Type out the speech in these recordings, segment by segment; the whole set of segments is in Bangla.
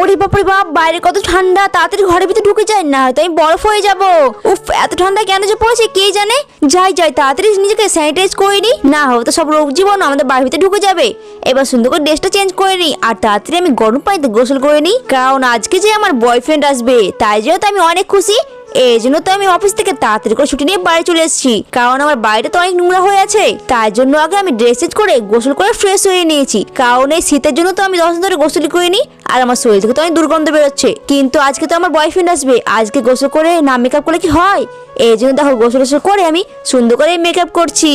ওরে বাপরে বাপ, বাইরে কত ঠান্ডা, তাড়াতাড়ি ঘরের ভিতরে ঢুকে যায়, না হয়তো আমি বরফ হয়ে যাব। উফ, এত ঠান্ডা কেন যে পড়েছে কে জানে। যাই যাই তাড়াতাড়ি নিজেকে স্যানিটাইজ করে নি, না হয়তো সব রোগ জীবাণু আমাদের বাড়ির ভিতরে ঢুকে যাবে। এবার সুন্দর করে ড্রেসটা চেঞ্জ করে নি আর তাড়াতাড়ি আমি গরম পানিতে গোসল করে নি, কারণ আজকে যে আমার বয়ফ্রেন্ড আসবে তাই জন্য তো আমি অনেক খুশি। এই জন্য তো আমি অফিস থেকে তাড়াতাড়ি করে ছুটি নিয়ে বাড়ি চলে এসেছি, কারণ আমার বাড়িটা তো অনেক নোংরা হয়ে আছে। তাই জন্য আগে আমি ড্রেস চেঞ্জ করে গোসল করে ফ্রেশ হয়ে নিয়েছি, কারণ এই শীতের জন্য তো আমি 10 দিন ধরে গোসল করিনি আর আমার শরীর থেকে তো অনেক দুর্গন্ধ বেরোচ্ছে। কিন্তু আজকে তো আমার বয়ফ্রেন্ড আসবে, আজকে গোসল করে না মেকআপ করলে কি হয়? এই জন্য দেখো গোসল করে আমি সুন্দর করে মেকআপ করছি,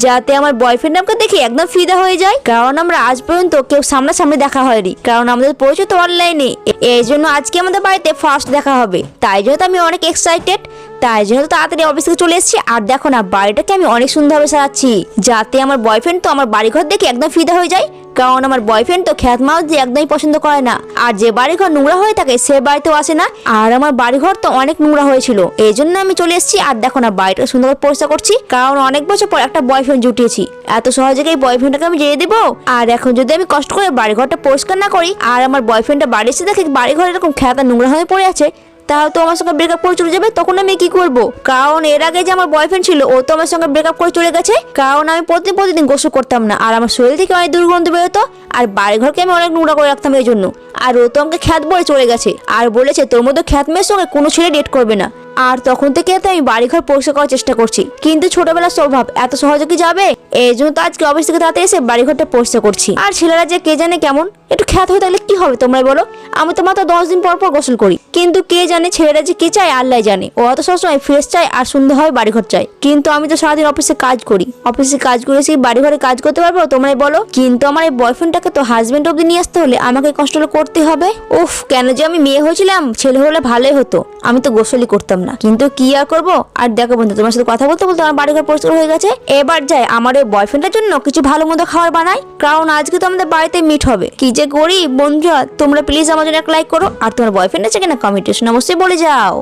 যাতে আমার বয়ফ্রেন্ড আমাকে দেখে একদম ফিদা হয়ে যায়। কারণ আমরা আজ পর্যন্ত কেউ সামনাসামনি দেখা হয়নি, কারণ আমাদের পরিচয় তো অনলাইনে। এই জন্য আজকে আমাদের বাড়িতে ফার্স্ট দেখা হবে, তাই জন্য তো আমি অনেক এক্সাইটেড। তাই জন্য তো তাড়াতাড়ি অফিস থেকে চলে এসেছি। আর দেখো না, বাড়িটাকে আমি অনেক সুন্দরভাবে সাজাচ্ছি, যাতে আমার বয়ফ্রেন্ড তো আমার বাড়িঘর দেখে একদম ফিদা হয়ে যায়। কারণ আমার বয়ফ্রেন্ড তো খ্যাত মাউস দিয়ে একদমই পছন্দ করে না, আর যে বাড়িঘর নোংরা হয়ে থাকে সে বাড়িতেও আসে না। আর আমার বাড়িঘর তো অনেক নোংরা হয়েছিল, এই জন্য আমি চলে এসেছি। আর দেখো না, বাড়িটা সুন্দর পরিষ্কার করছি, কারণ অনেক বছর পর একটা বয়ফ্রেন্ড জুটিয়েছি। এত সহজে এই বয়ফ্রেন্ডটাকে আমি জেনে দেবো? আর এখন যদি আমি কষ্ট করে বাড়িঘরটা পরিষ্কার না করি আর আমার বয়ফ্রেন্ডটা বাড়ি এসে দেখে বাড়িঘর এরকম খ্যাতা নোংরা হয়ে পড়ে আছে, তাহলে তো আমার সঙ্গে ব্রেকআপ করে চলে যাবে। তখন আমি কি করব? কারণ এর আগে যে আমার বয়ফ্রেন্ড ছিল ও তো আমার সঙ্গে ব্রেকআপ করে চলে গেছে, কারণ আমি প্রতিদিন গোসল করতাম না আর আমার শরীর থেকে অনেক দুর্গন্ধ বেরোতো আর বাড়িঘরকে আমি অনেক নোংরা করে রাখতাম এই জন্য। আর ও তো আমাকে খ্যাত বলে চলে গেছে আর বলেছে তোর মধ্যে খ্যাত মেয়ের সঙ্গে কোনো ছেলে ডেট করবে না। আর তখন থেকে তো আমি বাড়িঘর পরিষ্কার করার চেষ্টা করছি, কিন্তু ছোটবেলার স্বভাব এত সহজে কি যাবে? এই জন্য তো আজকে অফিস থেকে তাড়াতাড়ি এসে বাড়িঘরটা পরিষ্কার করছি। আর ছেলেরা যে কে জানে কেমন, একটু খ্যাত হয়ে থাকলে কি হবে তোমরাই বলো? আমি তো মাত্র 10 দিন পর পর গোসল করি, কিন্তু কে জানে ছেলেরা যে কি চায় আল্লাহ জানে। ও তো সবসময় ফ্রেশ চায় আর সুন্দরভাবে বাড়িঘর চায়, কিন্তু আমি তো সারাদিন অফিসে কাজ করি, অফিসে কাজ করে এসে বাড়িঘরে কাজ করতে পারবো তোমরাই বলো? কিন্তু আমার এই বয়ফ্রেন্ডটাকে তো হাজবেন্ড অব্দি নিয়ে আসতে হলে আমাকে কষ্টটা করতে হবে। উফ, কেন যে আমি মেয়ে হয়েছিলাম, ছেলে হলে ভালোই হতো, আমি তো গোসলই করতাম না, কিন্তু কি আর করবো। আর দেখো বন্ধু, তোমার সাথে কথা বলতে বলতে আমার বাড়িঘর পরিষ্কার হয়ে গেছে। এবার যাই আমার ওই বয়ফ্রেন্ডের জন্য কিছু ভালো মন্দ খাবার বানাই, কারণ আজকে তো আমাদের বাড়িতে মিট হবে। কি যে করি বন্ধুরা, তোমরা প্লিজ আমার জন্য একটা লাইক করো, আর তোমার বয়ফ্রেন্ড আছে কিনা কমেন্টে অবশ্যই বলে যাও।